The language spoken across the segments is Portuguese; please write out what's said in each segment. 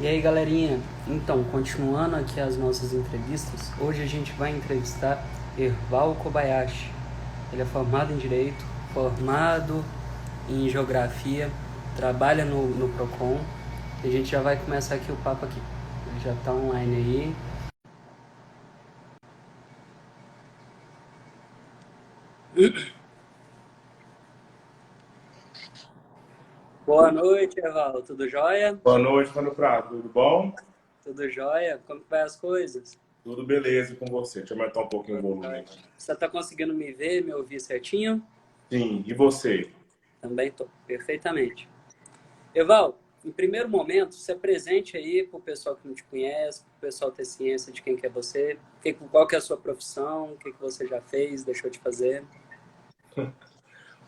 E aí, galerinha? Então, continuando aqui as nossas entrevistas, hoje a gente vai entrevistar Erval Kobayashi. Ele é formado em Direito, formado em Geografia, trabalha no Procon. E a gente já vai começar aqui o papo aqui. Ele já está online aí. Boa noite, Erval. Tudo jóia? Boa noite, Mano Prado. Tudo bom? Tudo jóia? Como que vai as coisas? Tudo beleza com você. Deixa eu aumentar um pouquinho o Tudo volume jóia. aqui. Você está conseguindo me ver, me ouvir certinho? Sim, e você? Também estou, perfeitamente. Eval, em primeiro momento, se apresente aí para o pessoal que não te conhece, para o pessoal ter ciência de quem que é você, qual que é a sua profissão, o que você já fez, deixou de fazer.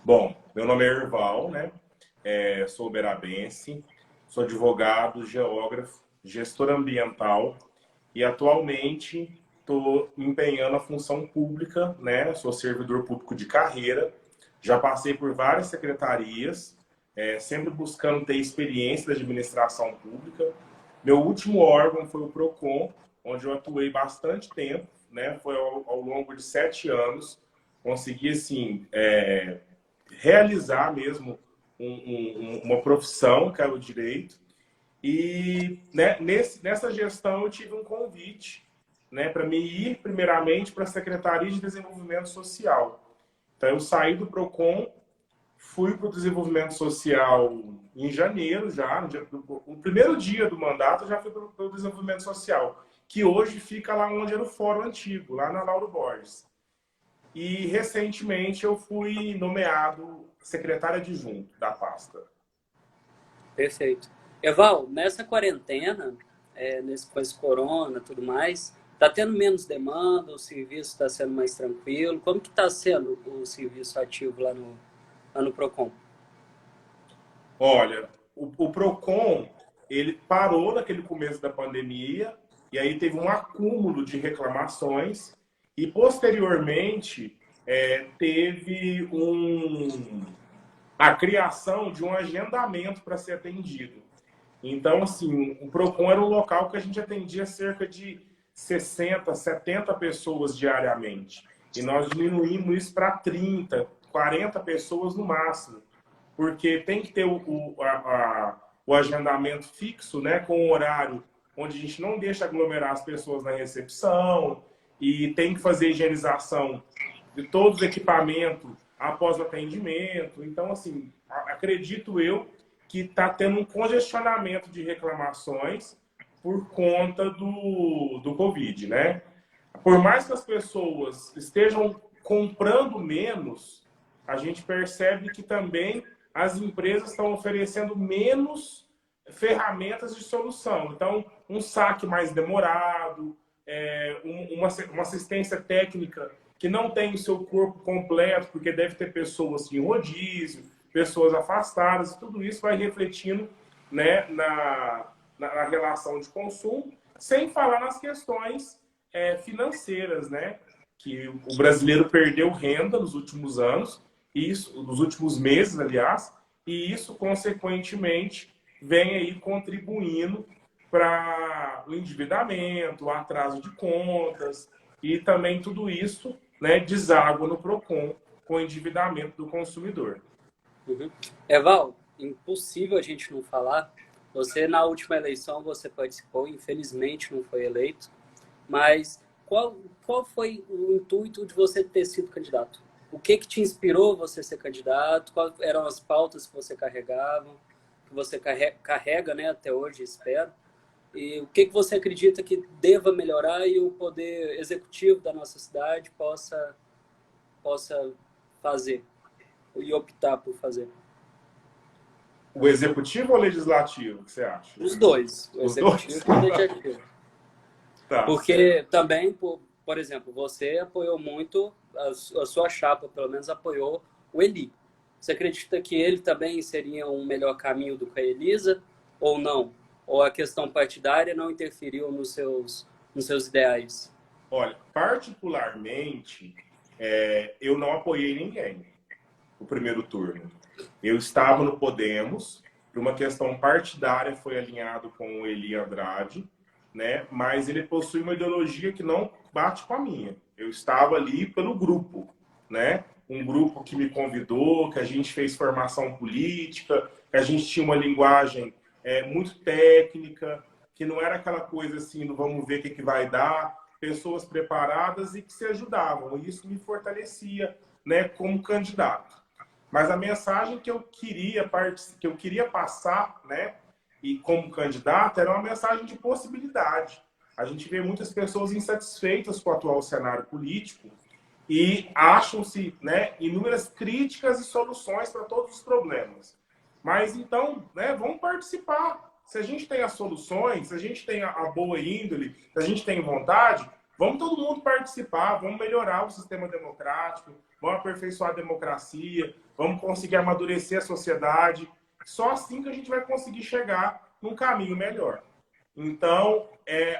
Bom, meu nome é Erval, né? Sou uberabense, sou advogado, geógrafo, gestor ambiental e atualmente estou empenhando a função pública, né? Sou servidor público de carreira, já passei por várias secretarias, sempre buscando ter experiência da administração pública. Meu último órgão foi o Procon, onde eu atuei bastante tempo, né? Foi ao longo de 7 anos, consegui assim realizar mesmo uma profissão, que é o direito. E né, nessa gestão eu tive um convite, né, para me ir primeiramente para a Secretaria de Desenvolvimento Social. Então eu saí do Procon, fui para o Desenvolvimento Social em janeiro já, no primeiro dia do mandato eu já fui para o Desenvolvimento Social, que hoje fica lá onde era o Fórum Antigo, lá na Lauro Borges. E recentemente eu fui nomeado secretário adjunto da pasta. Perfeito. Eval, nessa quarentena, com esse corona e tudo mais, está tendo menos demanda, o serviço está sendo mais tranquilo. Como que está sendo o serviço ativo lá no Procon? Olha, o Procon ele parou naquele começo da pandemia e aí teve um acúmulo de reclamações e posteriormente teve a criação de um agendamento para ser atendido. Então, assim, o Procon era um local que a gente atendia cerca de 60, 70 pessoas diariamente. E nós diminuímos isso para 30, 40 pessoas no máximo. Porque tem que ter o agendamento fixo, né, com o horário onde a gente não deixa aglomerar as pessoas na recepção e tem que fazer higienização de todos os equipamentos após o atendimento. Então, assim, acredito eu que está tendo um congestionamento de reclamações por conta do Covid, né? Por mais que as pessoas estejam comprando menos, a gente percebe que também as empresas estão oferecendo menos ferramentas de solução. Então, um saque mais demorado, uma assistência técnica que não tem o seu corpo completo, porque deve ter pessoas em rodízio, pessoas afastadas, e tudo isso vai refletindo, né, na relação de consumo, sem falar nas questões financeiras, né? Que o brasileiro perdeu renda nos últimos anos, isso, nos últimos meses, aliás, e isso, consequentemente, vem aí contribuindo para o endividamento, o atraso de contas, e também tudo isso, né, deságua no PROCON com o endividamento do consumidor. Uhum. Eval, impossível a gente não falar. Você, na última eleição, você participou, infelizmente não foi eleito, mas qual foi o intuito de você ter sido candidato? O que te inspirou você ser candidato? Quais eram as pautas que você carregava, que você carrega, né, até hoje, espero? E o que você acredita que deva melhorar e o poder executivo da nossa cidade possa fazer e optar por fazer? O executivo ou o legislativo, o que você acha? Os dois, o Os dois? executivo e o legislativo. Tá, certo. Porque também, por exemplo, você apoiou muito, a sua chapa pelo menos apoiou o Eli. Você acredita que ele também seria um melhor caminho do que a Elisa? Ou não? Ou a questão partidária não interferiu nos seus ideais? Olha, particularmente, eu não apoiei ninguém no primeiro turno. Eu estava no Podemos, por uma questão partidária, foi alinhado com o Eli Andrade, né? Mas ele possui uma ideologia que não bate com a minha. Eu estava ali pelo grupo, né? Um grupo que me convidou, que a gente fez formação política, que a gente tinha uma linguagem muito técnica, que não era aquela coisa assim, do vamos ver o que vai dar, pessoas preparadas e que se ajudavam. E isso me fortalecia, né, como candidato. Mas a mensagem que eu queria passar, né, e como candidato, era uma mensagem de possibilidade. A gente vê muitas pessoas insatisfeitas com o atual cenário político e acham-se, né, inúmeras críticas e soluções para todos os problemas. Mas então, né, vamos participar. Se a gente tem as soluções, se a gente tem a boa índole, se a gente tem vontade, vamos todo mundo participar, vamos melhorar o sistema democrático, vamos aperfeiçoar a democracia, vamos conseguir amadurecer a sociedade. Só assim que a gente vai conseguir chegar num caminho melhor. Então,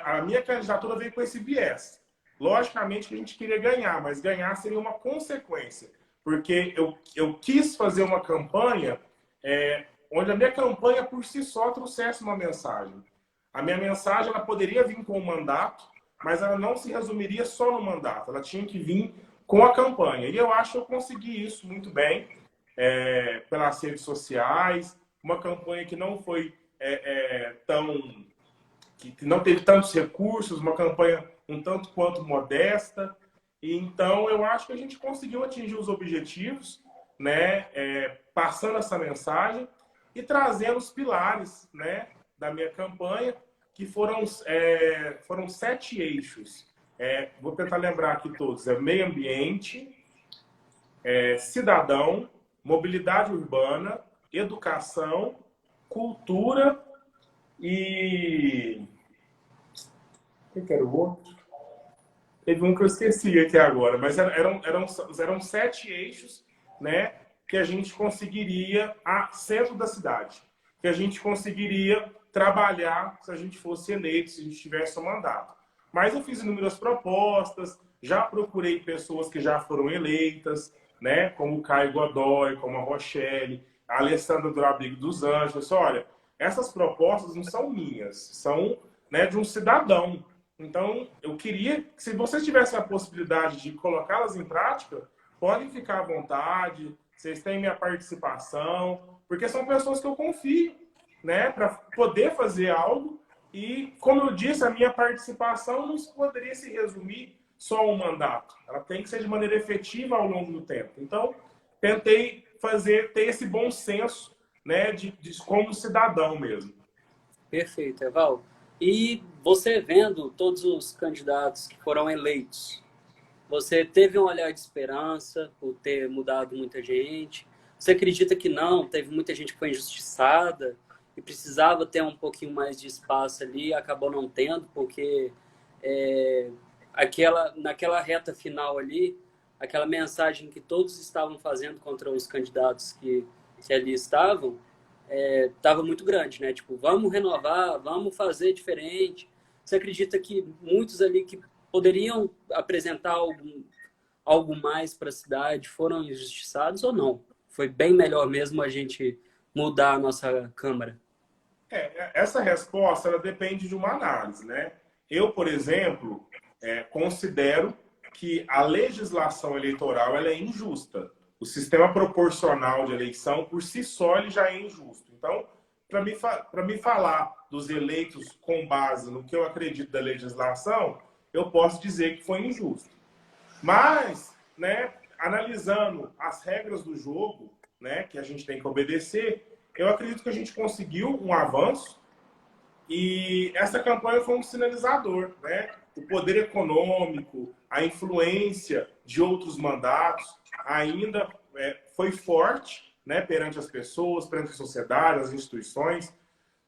a minha candidatura veio com esse viés. Logicamente que a gente queria ganhar, mas ganhar seria uma consequência. Porque eu quis fazer uma campanha onde a minha campanha por si só trouxesse uma mensagem. A minha mensagem ela poderia vir com o mandato, mas ela não se resumiria só no mandato. Ela tinha que vir com a campanha. E eu acho que eu consegui isso muito bem pelas redes sociais. Uma campanha que não foi que não teve tantos recursos, uma campanha um tanto quanto modesta. E então eu acho que a gente conseguiu atingir os objetivos, né, passando essa mensagem e trazendo os pilares, né, da minha campanha, que foram 7 eixos. Vou tentar lembrar aqui todos. Meio ambiente, cidadão, mobilidade urbana, educação, cultura e... O que era o outro? Teve um que eu esqueci aqui agora, mas eram 7 eixos, né, que a gente conseguiria centro da cidade, que a gente conseguiria trabalhar se a gente fosse eleito, se a gente tivesse o mandato. Mas eu fiz inúmeras propostas, já procurei pessoas que já foram eleitas, né, como o Caio Godoy, como a Rochelle, a Alessandra do Abrigo dos Anjos. Eu disse, olha, essas propostas não são minhas, são, né, de um cidadão. Então, eu queria que, se vocês tivessem a possibilidade de colocá-las em prática, podem ficar à vontade, vocês têm minha participação, porque são pessoas que eu confio, né, para poder fazer algo. E, como eu disse, a minha participação não poderia se resumir só a um mandato. Ela tem que ser de maneira efetiva ao longo do tempo. Então, tentei ter esse bom senso, né, de como cidadão mesmo. Perfeito, Eval. E você vendo todos os candidatos que foram eleitos, você teve um olhar de esperança por ter mudado muita gente? Você acredita que não? Teve muita gente que foi injustiçada e precisava ter um pouquinho mais de espaço ali, acabou não tendo, porque naquela reta final ali, aquela mensagem que todos estavam fazendo contra os candidatos que ali estavam, estava muito grande, né? Tipo, vamos renovar, vamos fazer diferente. Você acredita que muitos ali que poderiam apresentar algo mais para a cidade foram injustiçados ou não? Foi bem melhor mesmo a gente mudar a nossa Câmara? Essa resposta ela depende de uma análise, né? Eu, por exemplo, considero que a legislação eleitoral ela é injusta. O sistema proporcional de eleição, por si só, ele já é injusto. Então, para me falar dos eleitos com base no que eu acredito da legislação, eu posso dizer que foi injusto. Mas, né, analisando as regras do jogo, né, que a gente tem que obedecer, eu acredito que a gente conseguiu um avanço e essa campanha foi um sinalizador, né? O poder econômico, a influência de outros mandatos ainda foi forte, né, perante as pessoas, perante a sociedade, as instituições.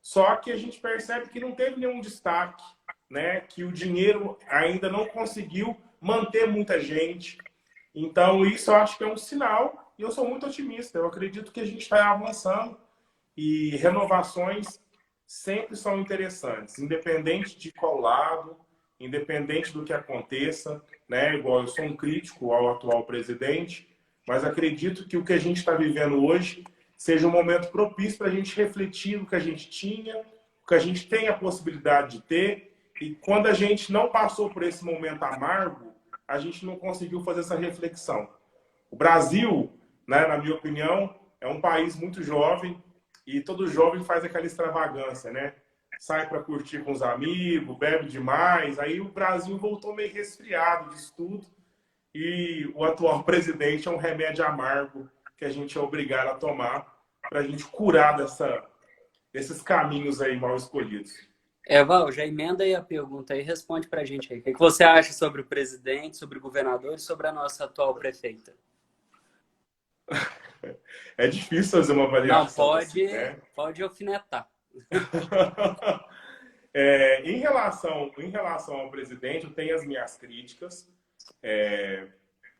Só que a gente percebe que não teve nenhum destaque, né, que o dinheiro ainda não conseguiu manter muita gente. Então, isso eu acho que é um sinal e eu sou muito otimista. Eu acredito que a gente está avançando e renovações sempre são interessantes, independente de qual lado, independente do que aconteça, né? Igual eu sou um crítico ao atual presidente, mas acredito que o que a gente está vivendo hoje seja um momento propício para a gente refletir no que a gente tinha, o que a gente tem a possibilidade de ter. E quando a gente não passou por esse momento amargo, a gente não conseguiu fazer essa reflexão. O Brasil, né, na minha opinião, é um país muito jovem e todo jovem faz aquela extravagância, né? Sai para curtir com os amigos, bebe demais. Aí o Brasil voltou meio resfriado disso tudo e o atual presidente é um remédio amargo que a gente é obrigado a tomar para a gente curar desses caminhos aí mal escolhidos. Val, já emenda aí a pergunta aí, responde pra gente aí. O que você acha sobre o presidente, sobre o governador e sobre a nossa atual prefeita? É difícil fazer uma avaliação. Não, pode, assim, né? pode alfinetar. Em relação ao presidente, eu tenho as minhas críticas,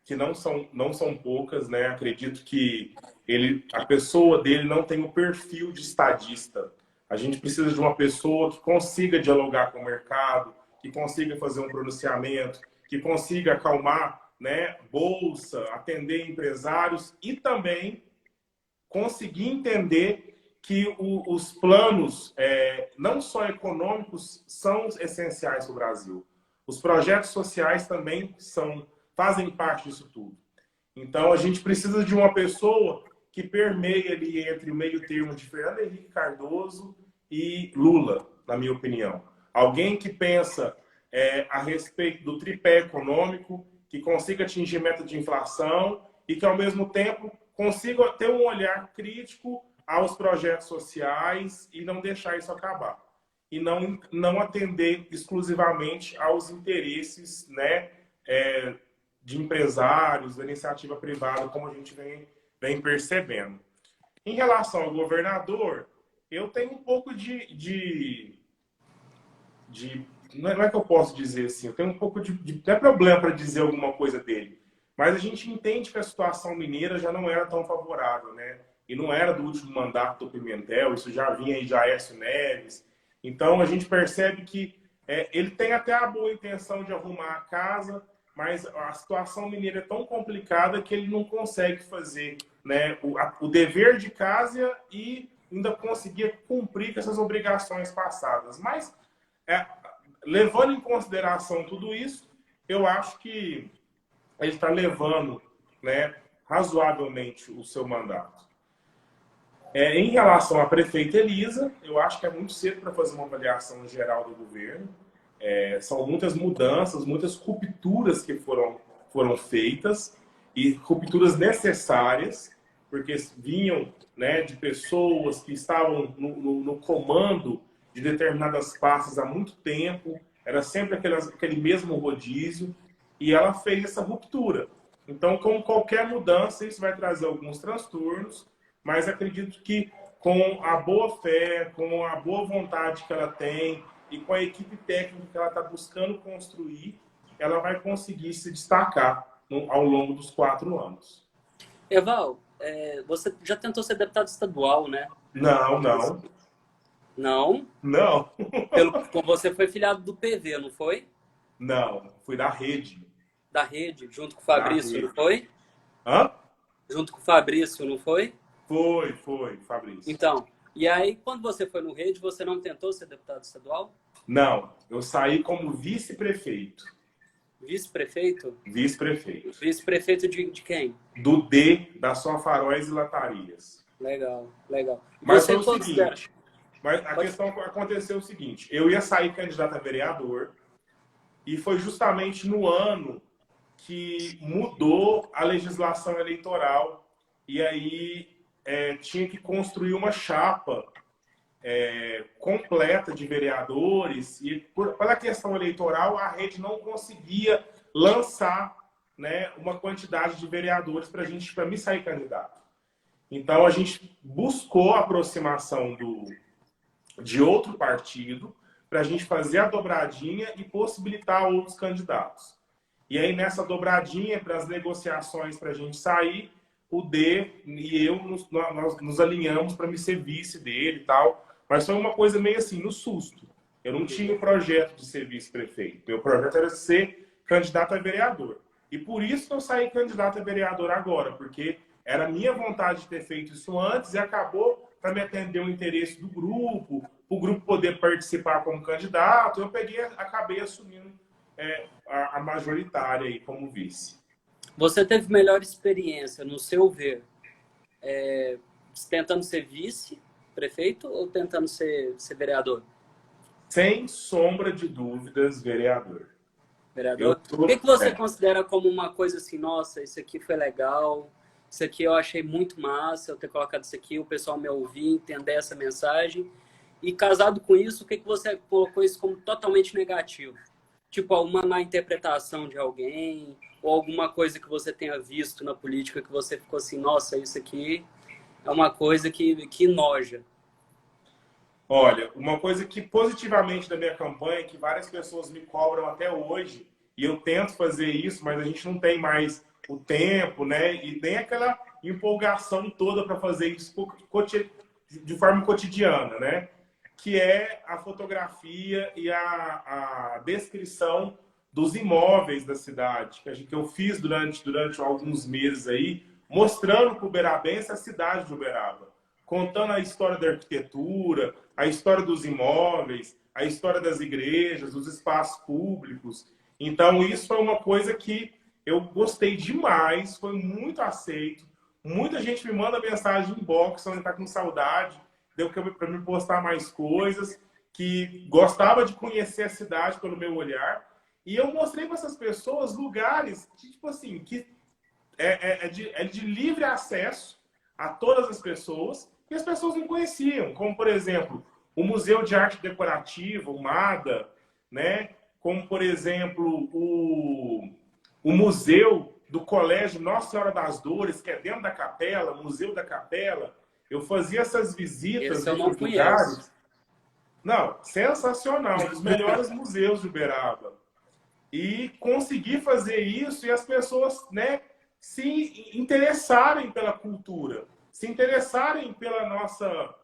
que não são poucas, né? Acredito que a pessoa dele não tem o perfil de estadista. A gente precisa de uma pessoa que consiga dialogar com o mercado, que consiga fazer um pronunciamento, que consiga acalmar, né, bolsa, atender empresários e também conseguir entender que os planos, não só econômicos, são essenciais para o Brasil. Os projetos sociais também fazem parte disso tudo. Então, a gente precisa de uma pessoa que permeia ali entre o meio termo de Fernando Henrique Cardoso e Lula, na minha opinião. Alguém que pensa a respeito do tripé econômico, que consiga atingir meta de inflação e que, ao mesmo tempo, consiga ter um olhar crítico aos projetos sociais e não deixar isso acabar. E não atender exclusivamente aos interesses, né, de empresários, da iniciativa privada, como a gente vem percebendo. Em relação ao governador, eu tenho um pouco não é que eu posso dizer assim, eu tenho um pouco não é problema para dizer alguma coisa dele, mas a gente entende que a situação mineira já não era tão favorável, né? E não era do último mandato do Pimentel, isso já vinha aí de Aécio Neves. Então, a gente percebe que ele tem até a boa intenção de arrumar a casa, mas a situação mineira é tão complicada que ele não consegue fazer, né, o dever de casa e ainda conseguir cumprir com essas obrigações passadas. Mas, levando em consideração tudo isso, eu acho que ele está levando, né, razoavelmente o seu mandato. Em relação à prefeita Elisa, eu acho que é muito cedo para fazer uma avaliação geral do governo. São muitas mudanças, muitas rupturas que foram feitas e rupturas necessárias, porque vinham, né, de pessoas que estavam no comando de determinadas pastas há muito tempo, era sempre aquele mesmo rodízio, e ela fez essa ruptura. Então, como qualquer mudança, isso vai trazer alguns transtornos, mas acredito que com a boa fé, com a boa vontade que ela tem e com a equipe técnica que ela está buscando construir, ela vai conseguir se destacar ao longo dos 4 anos. Val, você já tentou ser deputado estadual, né? Não. Não? Não. Você foi filiado do PV, não foi? Não, fui da Rede. Da Rede, junto com o Fabrício, não foi? Hã? Junto com o Fabrício, não foi? Foi, Fabrício. Então, e aí, quando você foi no Rede, você não tentou ser deputado estadual? Não, eu saí como vice-prefeito. Vice-prefeito? Vice-prefeito. Vice-prefeito de quem? Do D, da Só Faróis e Latarias. Legal. Mas foi o seguinte, a questão aconteceu o seguinte, eu ia sair candidato a vereador e foi justamente no ano que mudou a legislação eleitoral e aí tinha que construir uma chapa completa de vereadores e pela questão eleitoral a Rede não conseguia lançar, né, uma quantidade de vereadores para mim sair candidato. Então a gente buscou a aproximação de outro partido para a gente fazer a dobradinha e possibilitar outros candidatos. E aí nessa dobradinha, para as negociações para a gente sair, o D e eu nós nos alinhamos para me ser vice dele e tal. Mas foi uma coisa meio assim, no susto. Eu não tinha o projeto de ser vice-prefeito. Meu projeto era ser candidato a vereador. E por isso que eu saí candidato a vereador agora, porque era minha vontade de ter feito isso antes e acabou para me atender o interesse do grupo, o grupo poder participar como candidato. Eu acabei assumindo a majoritária aí como vice. Você teve melhor experiência, no seu ver, tentando ser vice-prefeito ou tentando ser vereador? Sem sombra de dúvidas, vereador. Vereador? O que você considera como uma coisa assim, nossa, isso aqui foi legal, isso aqui eu achei muito massa, eu ter colocado isso aqui, o pessoal me ouvir, entender essa mensagem. E casado com isso, o que você colocou isso como totalmente negativo? Tipo, uma má interpretação de alguém, ou alguma coisa que você tenha visto na política que você ficou assim, nossa, isso aqui é uma coisa que noja. Olha, uma coisa que positivamente da minha campanha, que várias pessoas me cobram até hoje, e eu tento fazer isso, mas a gente não tem mais o tempo, né? E nem aquela empolgação toda para fazer isso de forma cotidiana, né? Que é a fotografia e a descrição dos imóveis da cidade, que eu fiz durante alguns meses aí, mostrando para o uberabense a cidade de Uberaba, contando a história da arquitetura, a história dos imóveis, a história das igrejas, dos espaços públicos. Então, isso foi uma coisa que eu gostei demais, foi muito aceito. Muita gente me manda mensagem em inbox, falando que está com saudade, deu para me postar mais coisas, que gostava de conhecer a cidade pelo meu olhar. E eu mostrei para essas pessoas lugares que, tipo assim, que é de livre acesso a todas as pessoas, e as pessoas não conheciam, como, por exemplo, o Museu de Arte Decorativa, o MADA, né? Como, por exemplo, o Museu do Colégio Nossa Senhora das Dores, que é dentro da Capela, Museu da Capela. Eu fazia essas visitas nesses lugares. Não, sensacional, um dos melhores museus de Uberaba. E consegui fazer isso e as pessoas, né, se interessarem pela cultura, se interessarem pela nossa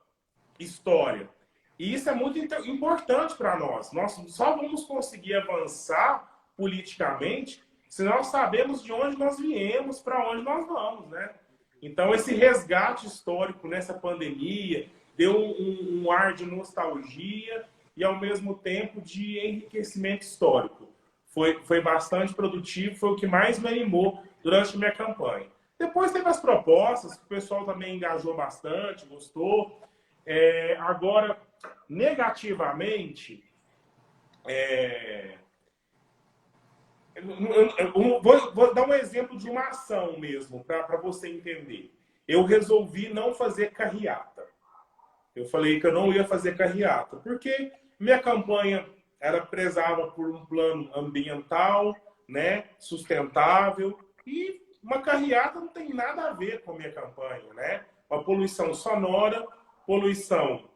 história. E isso é muito importante para nós. Nós só vamos conseguir avançar politicamente se nós sabemos de onde nós viemos, para onde nós vamos, né? Então, esse resgate histórico nessa pandemia deu um ar de nostalgia e, ao mesmo tempo, de enriquecimento histórico. Foi bastante produtivo, foi o que mais me animou durante a minha campanha. Depois teve as propostas, que o pessoal também engajou bastante, gostou. Agora, negativamente, vou dar um exemplo de uma ação mesmo, para você entender. Eu resolvi não fazer carreata. Eu falei que eu não ia fazer carreata, porque minha campanha prezava por um plano ambiental, né, sustentável, e uma carreata não tem nada a ver com a minha campanha, né? A poluição sonora, poluição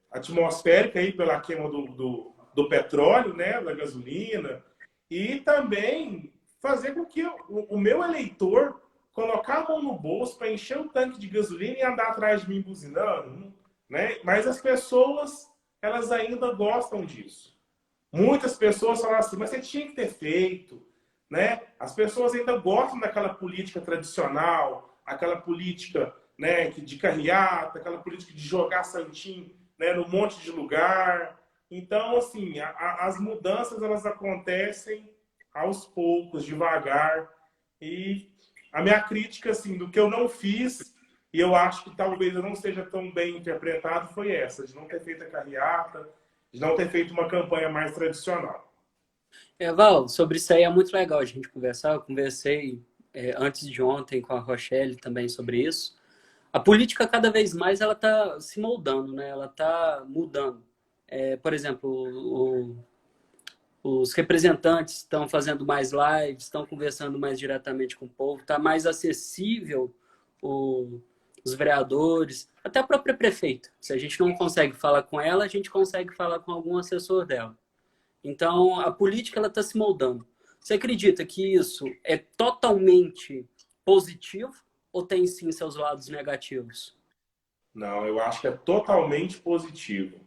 atmosférica aí pela queima do petróleo, né, da gasolina, e também fazer com que o meu eleitor colocar a mão no bolso para encher o tanque de gasolina e andar atrás de mim buzinando, né? Mas as pessoas, elas ainda gostam disso. Muitas pessoas falam assim, mas você tinha que ter feito, né? As pessoas ainda gostam daquela política tradicional, aquela política, né, de carreata, aquela política de jogar santinho, né, num monte de lugar. Então, assim, as mudanças, elas acontecem aos poucos, devagar. E a minha crítica, assim, do que eu não fiz, e eu acho que talvez eu não seja tão bem interpretado, foi essa, de não ter feito a carreata, de não ter feito uma campanha mais tradicional. Val, sobre isso aí é muito legal a gente conversar. Eu conversei antes de ontem com a Rochelle também sobre isso. A política, cada vez mais, ela está se moldando, né? Ela está mudando. Por exemplo, os representantes estão fazendo mais lives, estão conversando mais diretamente com o povo, está mais acessível os vereadores, até a própria prefeita. Se a gente não consegue falar com ela, a gente consegue falar com algum assessor dela. Então, a política está se moldando. Você acredita que isso é totalmente positivo ou tem sim seus lados negativos? Não, eu acho que é totalmente positivo.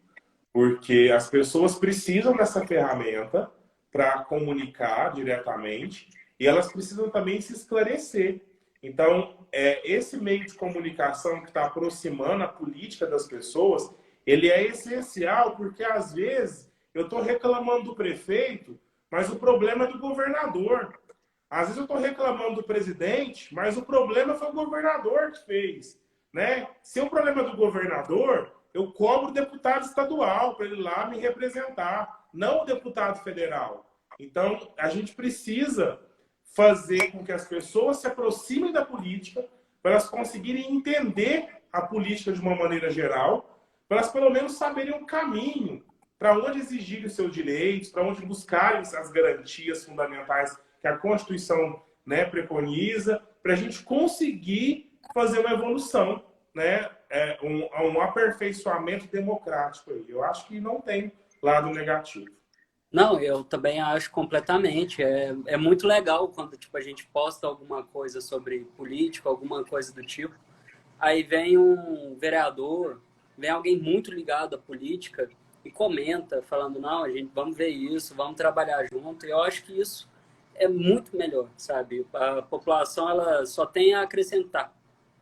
Porque as pessoas precisam dessa ferramenta para comunicar diretamente e elas precisam também se esclarecer. Então, esse meio de comunicação que está aproximando a política das pessoas, ele é essencial, porque às vezes eu estou reclamando do prefeito, mas o problema é do governador. Às vezes eu estou reclamando do presidente, mas o problema foi o governador que fez. Né? Se o problema é do governador, eu cobro o deputado estadual para ele ir lá me representar, não o deputado federal. Então, a gente precisa fazer com que as pessoas se aproximem da política, para elas conseguirem entender a política de uma maneira geral, para elas pelo menos saberem um caminho para onde exigirem os seus direitos, para onde buscarem as garantias fundamentais que a Constituição, né, preconiza, para a gente conseguir fazer uma evolução, né, um aperfeiçoamento democrático. Eu acho que não tem lado negativo. Não, eu também acho completamente. É muito legal quando tipo, a gente posta alguma coisa sobre política, alguma coisa do tipo. Aí vem um vereador, vem alguém muito ligado à política e comenta, falando, não, a gente vamos ver isso, vamos trabalhar junto. E eu acho que isso é muito melhor, sabe? A população ela só tem a acrescentar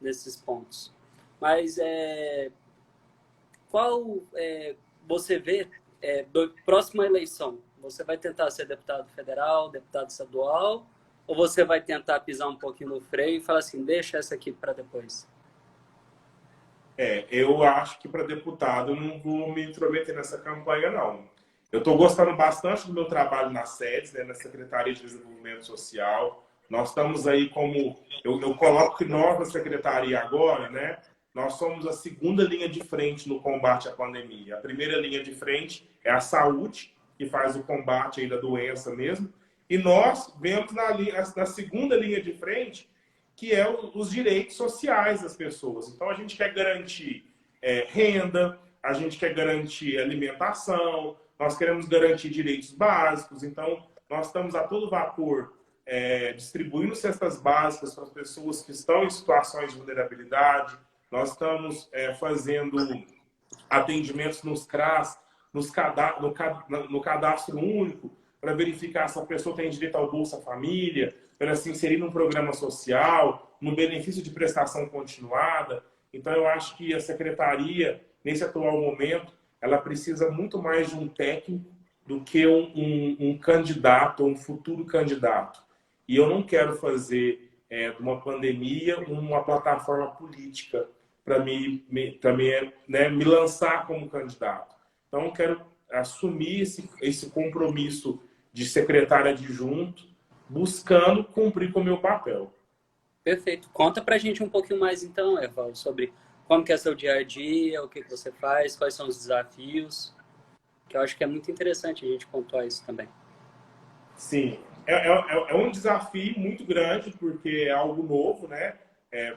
nesses pontos. Mas qual você vê próxima eleição? Você vai tentar ser deputado federal, deputado estadual, ou você vai tentar pisar um pouquinho no freio e falar assim, deixa essa aqui para depois? Eu acho que para deputado eu não vou me intrometer nessa campanha, não. Eu estou gostando bastante do meu trabalho nas sedes, né, na Secretaria de Desenvolvimento Social. Nós estamos aí como... Eu coloco que nós, na Secretaria agora, né, nós somos a segunda linha de frente no combate à pandemia. A primeira linha de frente é a saúde, que faz o combate aí da doença mesmo. E nós vemos na segunda linha de frente, que é os direitos sociais das pessoas. Então, a gente quer garantir renda, a gente quer garantir alimentação, nós queremos garantir direitos básicos. Então, nós estamos a todo vapor distribuindo cestas básicas para as pessoas que estão em situações de vulnerabilidade. Nós estamos fazendo atendimentos nos CRAS, no cadastro único, para verificar se a pessoa tem direito ao Bolsa Família, para se inserir num programa social, no benefício de prestação continuada. Então, eu acho que a secretaria, nesse atual momento, ela precisa muito mais de um técnico do que um candidato, um futuro candidato. E eu não quero fazer de uma pandemia uma plataforma política para me lançar como candidato. Então, eu quero assumir esse compromisso de secretário adjunto, buscando cumprir com o meu papel. Perfeito. Conta pra gente um pouquinho mais, então, Evaldo, sobre como que é seu dia a dia, o que você faz, quais são os desafios, que eu acho que é muito interessante a gente pontuar isso também. Sim, é um desafio muito grande, porque é algo novo, né?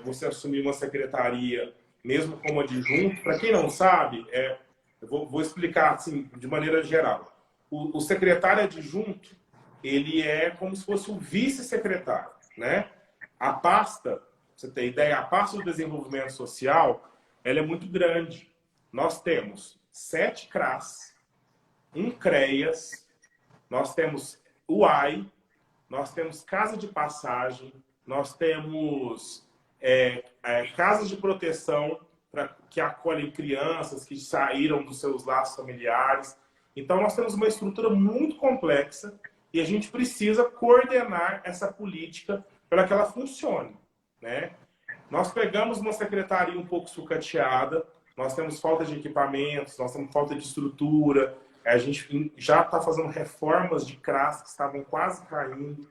Você assumir uma secretaria, mesmo como adjunto. Para quem não sabe, eu vou explicar assim, de maneira geral. O secretário adjunto, ele é como se fosse um vice-secretário, né? A pasta, pra você ter ideia, a pasta do desenvolvimento social, ela é muito grande. Nós temos 7 CRAS, um CREAS, nós temos UAI, nós temos casa de passagem, nós temos casas de proteção que acolhem crianças que saíram dos seus laços familiares. Então, nós temos uma estrutura muito complexa e a gente precisa coordenar essa política para que ela funcione, né? Nós pegamos uma secretaria um pouco sucateada, nós temos falta de equipamentos, nós temos falta de estrutura, a gente já está fazendo reformas de CRAS que estavam quase caindo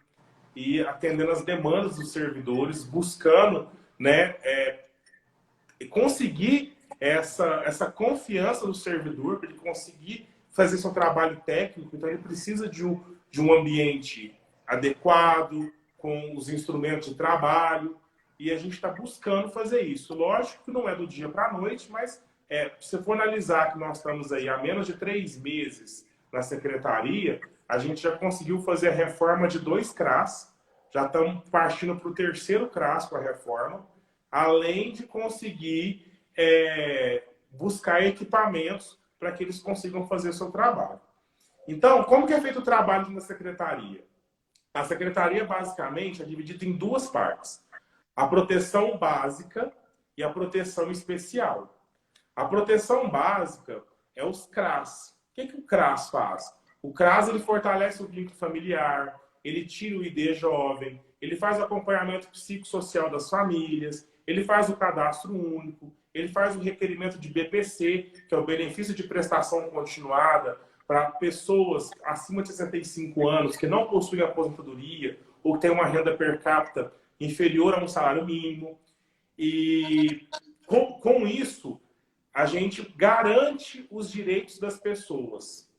e atendendo as demandas dos servidores, buscando, né, conseguir essa confiança do servidor para ele conseguir fazer seu trabalho técnico. Então, ele precisa de um ambiente adequado, com os instrumentos de trabalho, e a gente está buscando fazer isso. Lógico que não é do dia para a noite, mas se for analisar que nós estamos aí há menos de 3 meses na secretaria, a gente já conseguiu fazer a reforma de 2 CRAS, já estamos partindo para o 3º CRAS com a reforma, além de conseguir buscar equipamentos para que eles consigam fazer o seu trabalho. Então, como que é feito o trabalho na secretaria? A secretaria, basicamente, é dividida em 2 partes. a proteção básica e a proteção especial. A proteção básica é os CRAS. O que o CRAS faz? O CRAS ele fortalece o vínculo familiar, ele tira o ID jovem, ele faz o acompanhamento psicossocial das famílias, ele faz o cadastro único, ele faz o requerimento de BPC, que é o benefício de prestação continuada para pessoas acima de 65 anos que não possuem aposentadoria ou que têm uma renda per capita inferior a um salário mínimo. E com isso, a gente garante os direitos das pessoas.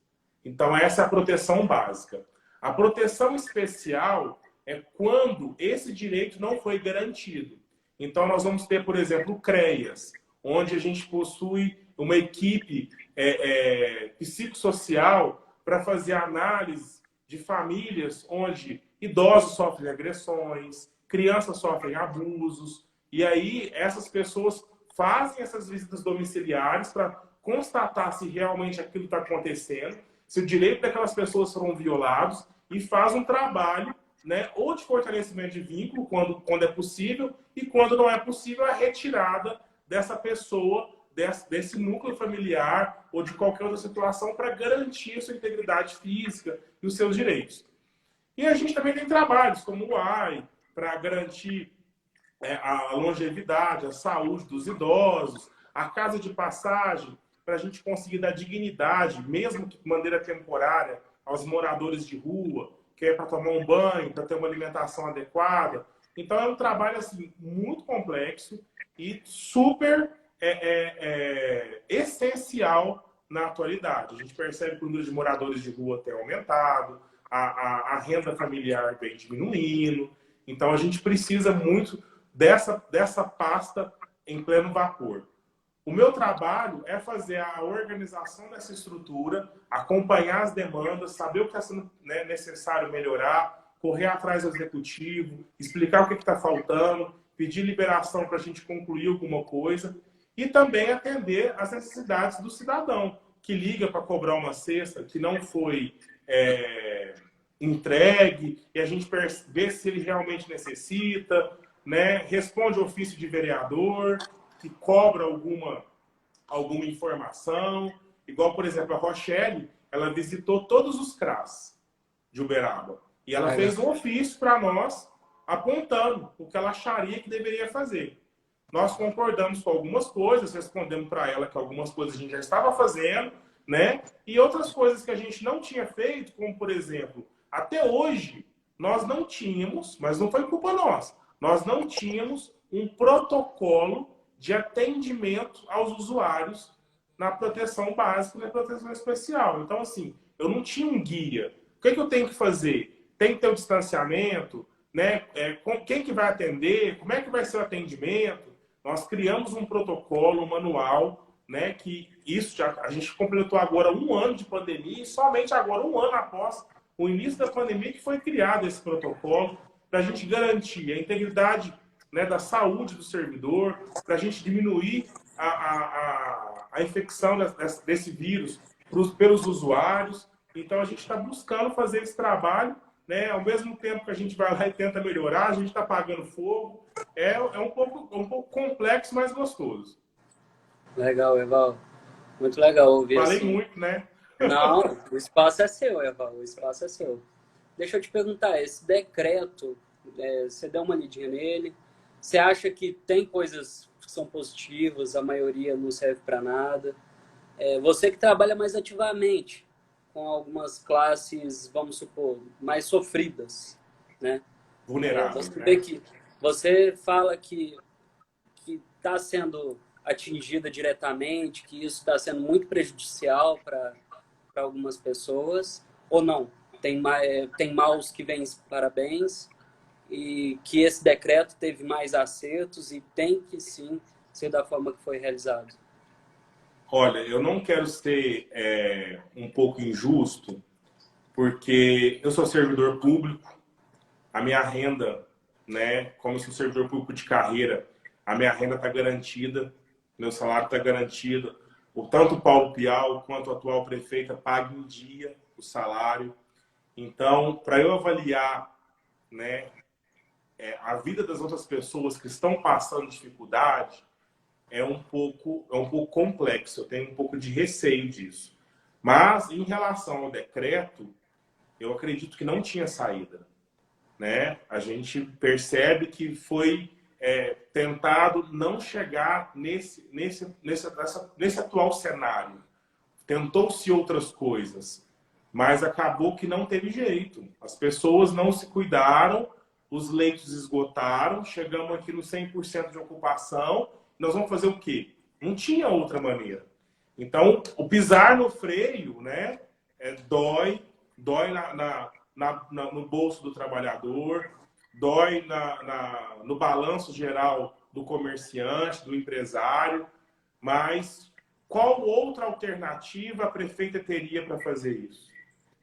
Então, essa é a proteção básica. A proteção especial é quando esse direito não foi garantido. Então, nós vamos ter, por exemplo, o CREAS, onde a gente possui uma equipe psicossocial para fazer análise de famílias onde idosos sofrem agressões, crianças sofrem abusos, e aí essas pessoas fazem essas visitas domiciliares para constatar se realmente aquilo está acontecendo, se o direito daquelas pessoas foram violados, e faz um trabalho, né, ou de fortalecimento de vínculo, quando é possível, e quando não é possível, a retirada dessa pessoa, desse núcleo familiar ou de qualquer outra situação para garantir a sua integridade física e os seus direitos. E a gente também tem trabalhos como o AI, para garantir a longevidade, a saúde dos idosos, a casa de passagem, para a gente conseguir dar dignidade, mesmo que de maneira temporária, aos moradores de rua, que é para tomar um banho, para ter uma alimentação adequada. Então é um trabalho assim, muito complexo e super essencial na atualidade. A gente percebe que o número de moradores de rua tem aumentado, a renda familiar vem diminuindo. Então a gente precisa muito dessa pasta em pleno vapor. O meu trabalho é fazer a organização dessa estrutura, acompanhar as demandas, saber o que está sendo necessário melhorar, correr atrás do executivo, explicar o que está faltando, pedir liberação para a gente concluir alguma coisa e também atender às necessidades do cidadão, que liga para cobrar uma cesta que não foi entregue, e a gente vê se ele realmente necessita, né? Responde ofício de vereador, que cobra alguma informação. Igual, por exemplo, a Rochelle, ela visitou todos os CRAS de Uberaba. E ela fez um ofício para nós, apontando o que ela acharia que deveria fazer. Nós concordamos com algumas coisas, respondemos para ela que algumas coisas a gente já estava fazendo, né? E outras coisas que a gente não tinha feito, como, por exemplo, até hoje, nós não tínhamos, mas não foi culpa nossa, nós não tínhamos um protocolo de atendimento aos usuários na proteção básica e na proteção especial. Então, assim, eu não tinha um guia. O que eu tenho que fazer? Tem que ter o distanciamento, né? Quem que vai atender? Como é que vai ser o atendimento? Nós criamos um protocolo, um manual, né? Que isso a gente completou agora 1 ano de pandemia e somente agora 1 ano após o início da pandemia que foi criado esse protocolo para a gente garantir a integridade, né, da saúde do servidor, para a gente diminuir a infecção desse vírus pelos usuários. Então, a gente está buscando fazer esse trabalho, né? Ao mesmo tempo que a gente vai lá e tenta melhorar, a gente está apagando fogo. É um pouco complexo, mas gostoso. Legal, Eval. Muito legal ouvir Falei assim. muito, né? Não, o espaço é seu, Eval, o espaço é seu. Deixa eu te perguntar, esse decreto, você deu uma lidinha nele, você acha que tem coisas que são positivas, a maioria não serve para nada? Você que trabalha mais ativamente com algumas classes, vamos supor, mais sofridas, né? Vulneráveis, Você né? vê que você fala que está sendo atingida diretamente, que isso está sendo muito prejudicial para algumas pessoas, ou não? Tem maus que vêm para bens, e que esse decreto teve mais acertos e tem que sim ser da forma que foi realizado. Olha, eu não quero ser um pouco injusto, porque eu sou servidor público, a minha renda, né, como eu sou servidor público de carreira, a minha renda está garantida, meu salário está garantido. Tanto o Paulo Pial quanto a atual prefeita pagam em dia o salário. Então, para eu avaliar, né, a vida das outras pessoas que estão passando dificuldade é um pouco complexo. Eu tenho um pouco de receio disso. Mas, em relação ao decreto, eu acredito que não tinha saída, né? A gente percebe que foi tentado não chegar nesse atual cenário. Tentou-se outras coisas, mas acabou que não teve jeito. As pessoas não se cuidaram, os leitos esgotaram, chegamos aqui no 100% de ocupação, nós vamos fazer o quê? Não tinha outra maneira. Então, o pisar no freio, né, dói no bolso do trabalhador, dói no balanço geral do comerciante, do empresário, mas qual outra alternativa a prefeita teria para fazer isso?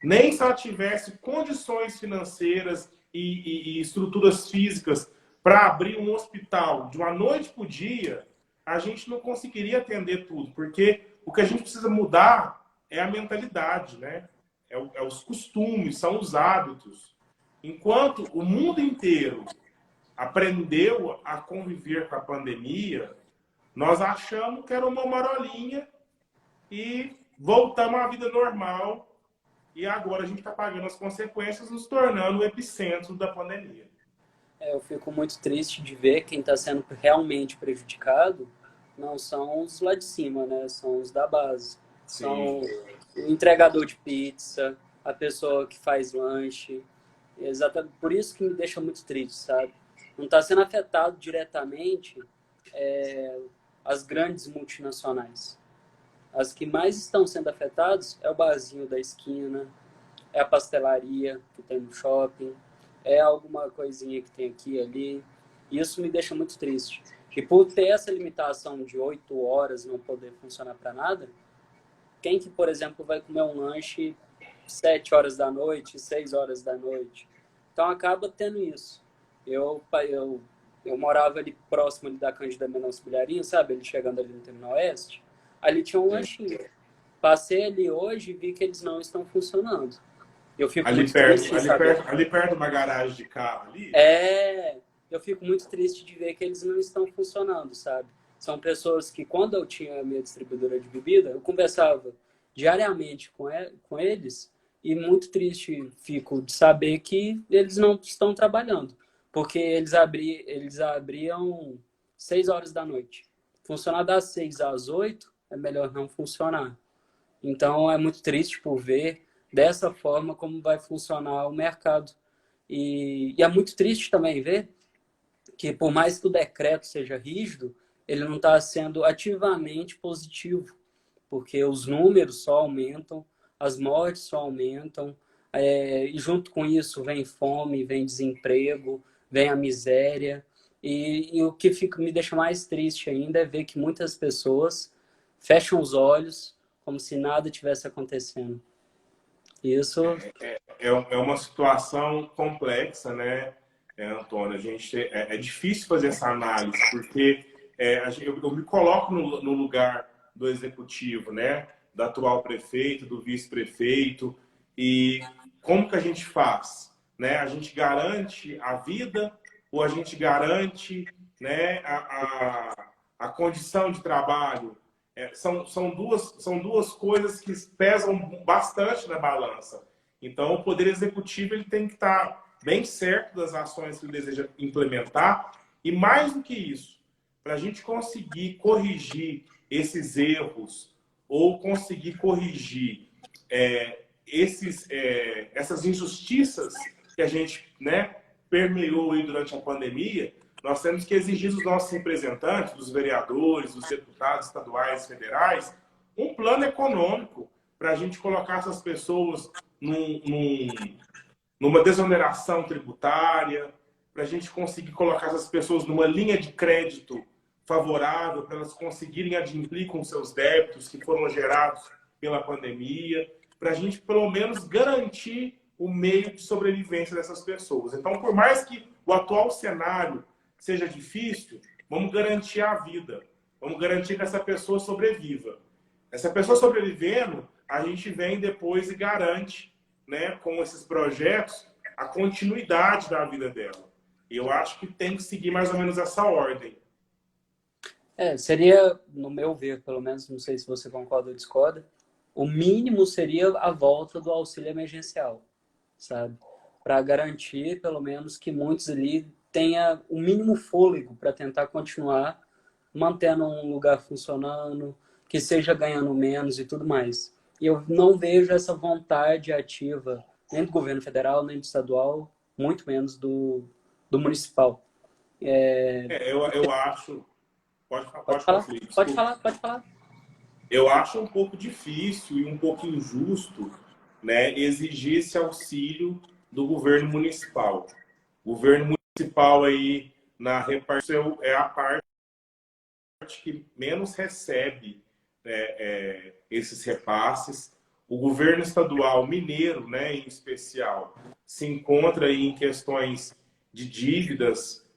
Nem se ela tivesse condições financeiras e estruturas físicas para abrir um hospital de uma noite para o dia, a gente não conseguiria atender tudo, porque o que a gente precisa mudar é a mentalidade, né? É os costumes, são os hábitos. Enquanto o mundo inteiro aprendeu a conviver com a pandemia, nós achamos que era uma marolinha e voltamos à vida normal. E agora a gente está pagando as consequências, nos tornando o epicentro da pandemia. Eu fico muito triste de ver quem está sendo realmente prejudicado não são os lá de cima, né? São os da base. Sim. São o entregador de pizza, a pessoa que faz lanche. Exatamente por isso que me deixa muito triste, sabe? Não está sendo afetado diretamente as grandes multinacionais. As que mais estão sendo afetadas é o barzinho da esquina, é a pastelaria que tem no shopping, é alguma coisinha que tem aqui e ali. Isso me deixa muito triste. E por ter essa limitação de 8 horas não poder funcionar para nada, quem que, por exemplo, vai comer um lanche 7 horas da noite, 6 horas da noite? Então acaba tendo isso. Eu morava ali próximo ali da Cândida Mendonça Bilharinho, sabe? Ele chegando ali no Terminal Oeste. Ali tinha um lanchinho. Passei ali hoje e vi que eles não estão funcionando. Eu fico muito triste, ali perto de uma garagem de carro ali? Eu fico muito triste de ver que eles não estão funcionando, sabe? São pessoas que, quando eu tinha a minha distribuidora de bebida, eu conversava diariamente com eles e muito triste fico de saber que eles não estão trabalhando. Porque eles abriam 6 horas da noite. Funcionar das 6 às 8 é melhor não funcionar. Então, é muito triste por ver dessa forma como vai funcionar o mercado. E é muito triste também ver que, por mais que o decreto seja rígido, ele não está sendo ativamente positivo, porque os números só aumentam, as mortes só aumentam, e junto com isso vem fome, vem desemprego, vem a miséria. E o que me deixa mais triste ainda é ver que muitas pessoas fecham os olhos como se nada tivesse acontecendo. Isso é uma situação complexa, né, Antônio? É difícil fazer essa análise, porque eu me coloco no lugar do executivo, né, do atual prefeito, do vice-prefeito, e como que a gente faz? Né? A gente garante a vida ou a gente garante, né, a condição de trabalho? São duas coisas que pesam bastante na balança. Então, o Poder Executivo ele tem que estar bem certo das ações que ele deseja implementar. E mais do que isso, para a gente conseguir corrigir esses erros ou conseguir corrigir essas injustiças que a gente, né, permeou aí durante a pandemia, nós temos que exigir dos nossos representantes, dos vereadores, dos deputados estaduais, federais, um plano econômico para a gente colocar essas pessoas numa desoneração tributária, para a gente conseguir colocar essas pessoas numa linha de crédito favorável, para elas conseguirem adimplir com seus débitos que foram gerados pela pandemia, para a gente, pelo menos, garantir o meio de sobrevivência dessas pessoas. Então, por mais que o atual cenário seja difícil, vamos garantir a vida. Vamos garantir que essa pessoa sobreviva. Essa pessoa sobrevivendo, a gente vem depois e garante, né, com esses projetos, a continuidade da vida dela. Eu acho que tem que seguir mais ou menos essa ordem. Seria, no meu ver, pelo menos, não sei se você concorda ou discorda, o mínimo seria a volta do auxílio emergencial, sabe? Para garantir, pelo menos, que muitos ali tenha o mínimo fôlego para tentar continuar mantendo um lugar funcionando, que seja ganhando menos e tudo mais. E eu não vejo essa vontade ativa nem do governo federal, nem do estadual, muito menos do municipal. Eu acho... Pode Pode falar? concluir, Pode desculpa. falar, pode falar. Eu acho um pouco difícil e um pouco injusto, né, exigir esse auxílio do governo municipal. O governo municipal aí na repartição é a parte que menos recebe esses repasses. O governo estadual mineiro, né, em especial, se encontra aí em questões de dívidas,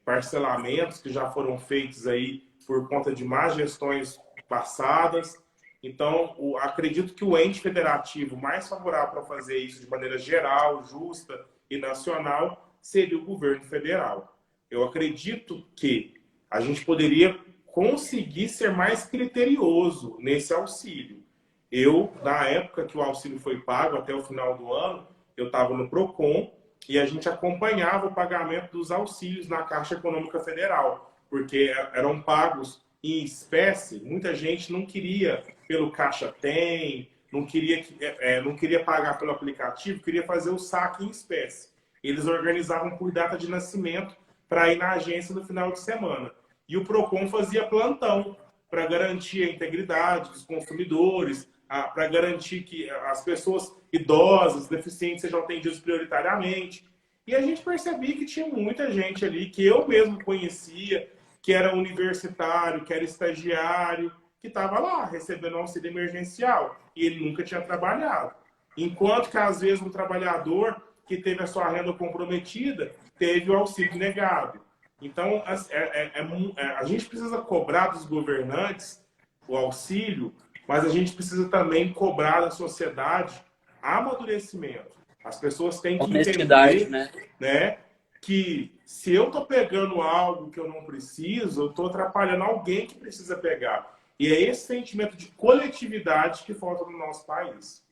parcelamentos que já foram feitos aí por conta de más gestões passadas. Então, acredito que o ente federativo mais favorável para fazer isso de maneira geral, justa e nacional seria o governo federal. Eu acredito que a gente poderia conseguir ser mais criterioso nesse auxílio. Eu, na época que o auxílio foi pago, até o final do ano, eu estava no PROCON e a gente acompanhava o pagamento dos auxílios na Caixa Econômica Federal, porque eram pagos em espécie. Muita gente não queria pelo Caixa Tem, não queria pagar pelo aplicativo, queria fazer o saque em espécie. Eles organizavam por data de nascimento para ir na agência no final de semana. E o PROCON fazia plantão para garantir a integridade dos consumidores, para garantir que as pessoas idosas, deficientes, sejam atendidas prioritariamente. E a gente percebia que tinha muita gente ali que eu mesmo conhecia, que era universitário, que era estagiário, que estava lá recebendo auxílio emergencial e ele nunca tinha trabalhado. Enquanto que, às vezes, um trabalhador que teve a sua renda comprometida teve o auxílio negado. Então, a gente precisa cobrar dos governantes o auxílio, mas a gente precisa também cobrar da sociedade amadurecimento. As pessoas têm que Honestidade, entender, né? né, que se eu estou pegando algo que eu não preciso, eu estou atrapalhando alguém que precisa pegar. E é esse sentimento de coletividade que falta no nosso país.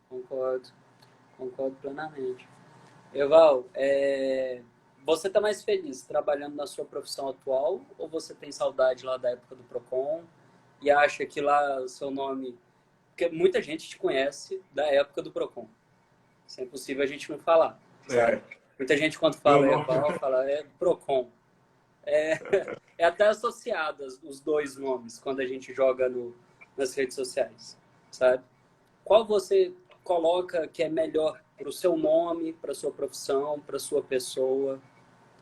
Concordo plenamente. Eval, você está mais feliz trabalhando na sua profissão atual ou você tem saudade lá da época do PROCON e acha que lá o seu nome... Porque muita gente te conhece da época do PROCON. Isso é impossível a gente não falar, sabe? Muita gente quando fala Eval, fala PROCON. É até associado os dois nomes quando a gente joga nas redes sociais, sabe? Qual você coloca que é melhor para o seu nome, para a sua profissão, para a sua pessoa?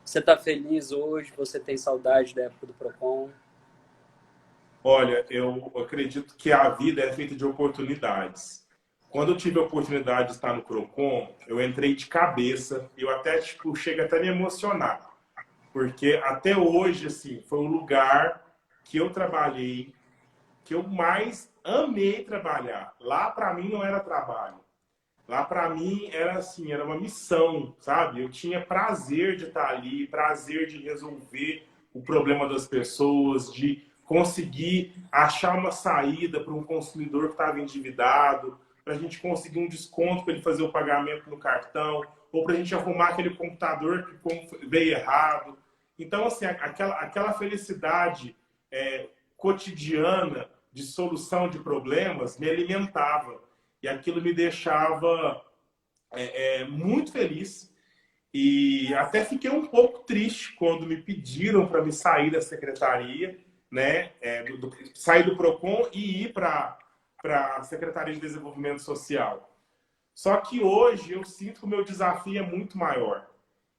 Você está feliz hoje? Você tem saudade da época do PROCON? Olha, eu acredito que a vida é feita de oportunidades. Quando eu tive a oportunidade de estar no PROCON, eu entrei de cabeça e eu até chego até a me emocionar. Porque até hoje, assim, foi o lugar que eu trabalhei, que eu mais amei trabalhar. Lá, para mim, não era trabalho. Lá, para mim, era assim, era uma missão, sabe? Eu tinha prazer de estar ali, prazer de resolver o problema das pessoas, de conseguir achar uma saída para um consumidor que estava endividado, para a gente conseguir um desconto para ele fazer o pagamento no cartão, ou para a gente arrumar aquele computador que veio errado. Então, assim, aquela felicidade cotidiana de solução de problemas me alimentava. E aquilo me deixava muito feliz. E até fiquei um pouco triste quando me pediram para me sair da secretaria, né? Sair do PROCON e ir para a Secretaria de Desenvolvimento Social. Só que hoje eu sinto que o meu desafio é muito maior.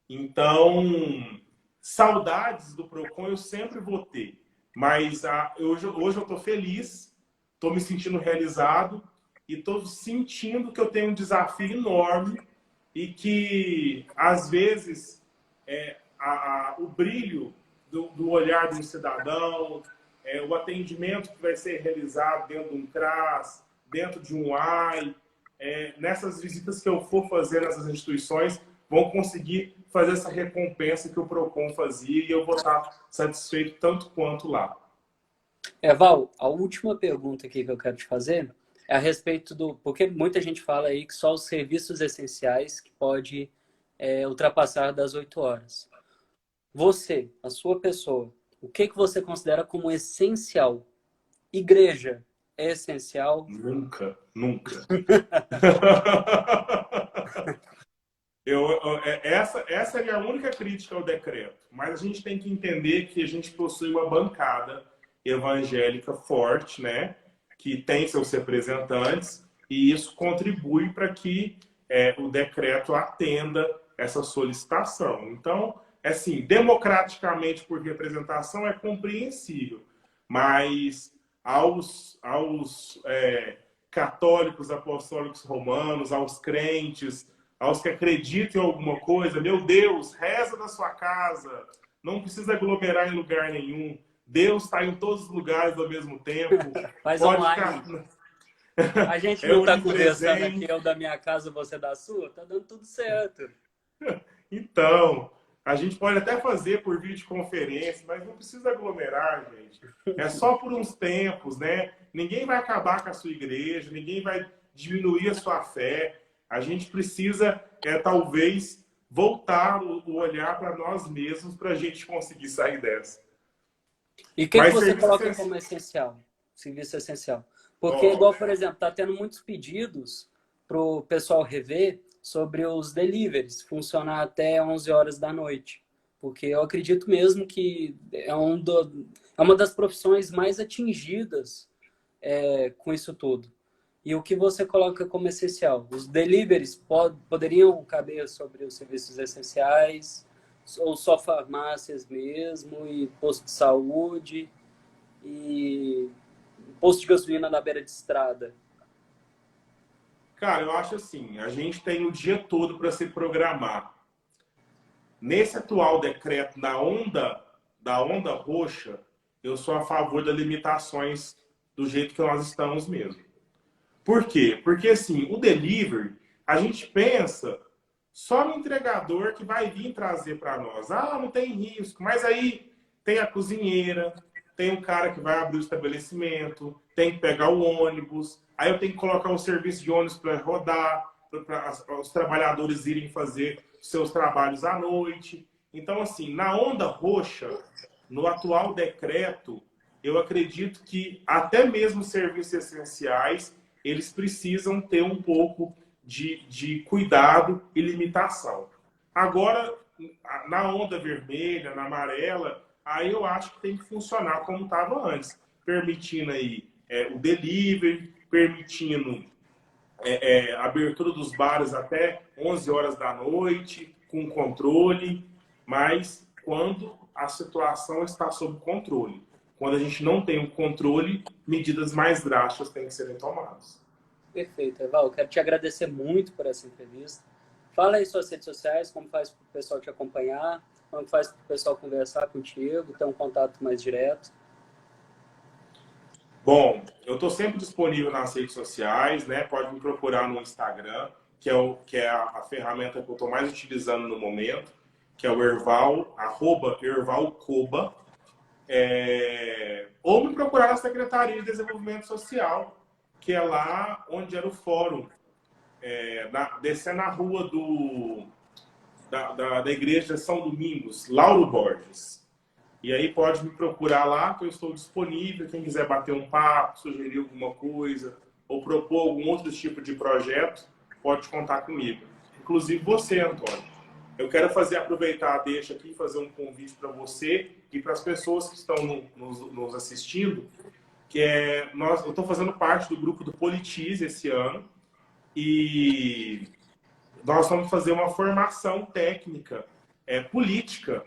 Então, saudades do PROCON eu sempre vou ter. Mas hoje eu estou feliz, estou me sentindo realizado e estou sentindo que eu tenho um desafio enorme e que, às vezes, o brilho do olhar de um cidadão, o atendimento que vai ser realizado dentro de um CRAS, dentro de um AI, nessas visitas que eu for fazer nessas instituições, vão conseguir fazer essa recompensa que o PROCON fazia e eu vou estar satisfeito tanto quanto lá. Val, a última pergunta aqui que eu quero te fazer é a respeito do... Porque muita gente fala aí que só os serviços essenciais que pode ultrapassar das 8 horas. Você, a sua pessoa, o que você considera como essencial? Igreja é essencial? Nunca, nunca. Essa é a única crítica ao decreto. Mas a gente tem que entender que a gente possui uma bancada evangélica forte, né? Que tem seus representantes, e isso contribui para que o decreto atenda essa solicitação. Então, assim, democraticamente por representação é compreensível, mas aos católicos, apostólicos romanos, aos crentes, aos que acreditam em alguma coisa, meu Deus, reza na sua casa, não precisa aglomerar em lugar nenhum, Deus está em todos os lugares ao mesmo tempo. Faz pode online. Ficar... A gente não está conversando aqui, eu da minha casa, você da sua, tá dando tudo certo. Então, a gente pode até fazer por videoconferência, mas não precisa aglomerar, gente. É só por uns tempos, né? Ninguém vai acabar com a sua igreja, ninguém vai diminuir a sua fé. A gente precisa, talvez, voltar o olhar para nós mesmos para a gente conseguir sair dessa. E o que você coloca como essencial? Serviço essencial. Porque, igual, por exemplo, está tendo muitos pedidos para o pessoal rever sobre os deliveries, funcionar até 11 horas da noite. Porque eu acredito mesmo que é uma das profissões mais atingidas com isso tudo. E o que você coloca como essencial? Os deliveries poderiam caber sobre os serviços essenciais, ou só farmácias mesmo, e posto de saúde, e posto de gasolina na beira de estrada? Cara, eu acho assim, a gente tem o dia todo para se programar. Nesse atual decreto da onda roxa, eu sou a favor das limitações do jeito que nós estamos mesmo. Por quê? Porque assim, o delivery, a gente pensa só no entregador que vai vir trazer para nós. Ah, não tem risco, mas aí tem a cozinheira, tem o cara que vai abrir o estabelecimento, tem que pegar o ônibus, aí eu tenho que colocar um serviço de ônibus para rodar, para os trabalhadores irem fazer seus trabalhos à noite. Então, assim, na onda roxa, no atual decreto, eu acredito que até mesmo serviços essenciais, eles precisam ter um pouco de cuidado e limitação. Agora, na onda vermelha, na amarela, aí eu acho que tem que funcionar como estava antes, permitindo aí o delivery, permitindo a abertura dos bares até 11 horas da noite, com controle, mas quando a situação está sob controle. Quando a gente não tem o controle, medidas mais drásticas têm que serem tomadas. Perfeito, Eval. Eu quero te agradecer muito por essa entrevista. Fala aí suas redes sociais, como faz para o pessoal te acompanhar, como faz para o pessoal conversar contigo, ter um contato mais direto. Bom, eu estou sempre disponível nas redes sociais, né? Pode me procurar no Instagram, que é a ferramenta que eu estou mais utilizando no momento, que é o Erval, @ervalcoba. Ou me procurar na Secretaria de Desenvolvimento Social, que é lá onde era o fórum, descer na rua da Igreja de São Domingos, Lauro Borges. E aí pode me procurar lá, que eu estou disponível. Quem quiser bater um papo, sugerir alguma coisa, ou propor algum outro tipo de projeto, pode contar comigo. Inclusive você, Antônio. Eu quero aproveitar a deixa aqui e fazer um convite para você e para as pessoas que estão nos assistindo, que eu estou fazendo parte do grupo do Politize esse ano, e nós vamos fazer uma formação técnica política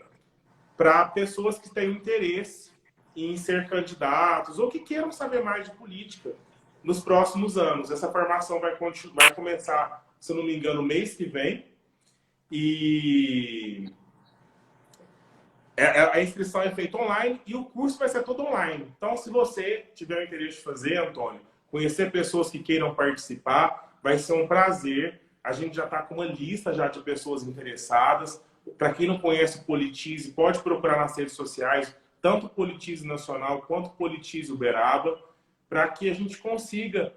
para pessoas que têm interesse em ser candidatos ou que queiram saber mais de política nos próximos anos. Essa formação vai começar, se eu não me engano, mês que vem, e a inscrição é feita online e o curso vai ser todo online. Então, se você tiver o interesse de fazer, Antônio, conhecer pessoas que queiram participar, vai ser um prazer A gente já está com uma lista já de pessoas interessadas. Para quem não conhece o Politize, pode procurar nas redes sociais, tanto o Politize Nacional quanto o Politize Uberaba, para que a gente consiga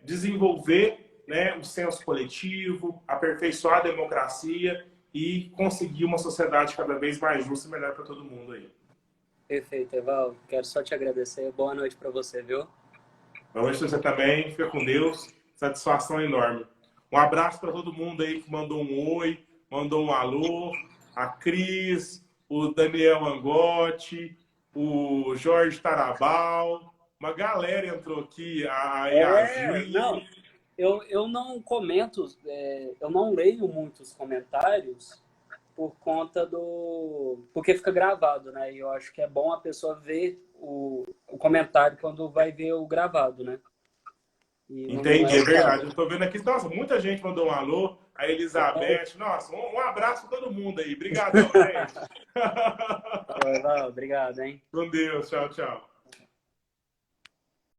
desenvolver, né, o senso coletivo, aperfeiçoar a democracia e conseguir uma sociedade cada vez mais justa e melhor para todo mundo aí. Perfeito, Evaldo. Quero só te agradecer. Boa noite para você, viu? Boa noite para você também. Fica com Deus. Satisfação enorme. Um abraço para todo mundo aí que mandou um oi, mandou um alô. A Cris, o Daniel Angotti, o Jorge Tarabal. Uma galera entrou aqui. A Yasmin. Não, eu não comento, eu não leio muitos comentários por conta porque fica gravado, né? E eu acho que é bom a pessoa ver o comentário quando vai ver o gravado, né? Entendi, é verdade. Eu tô vendo aqui, nossa, muita gente mandou um alô. A Elizabeth, nossa, um abraço para todo mundo aí. Obrigadão, gente. Obrigado, hein? Com Deus, tchau, tchau.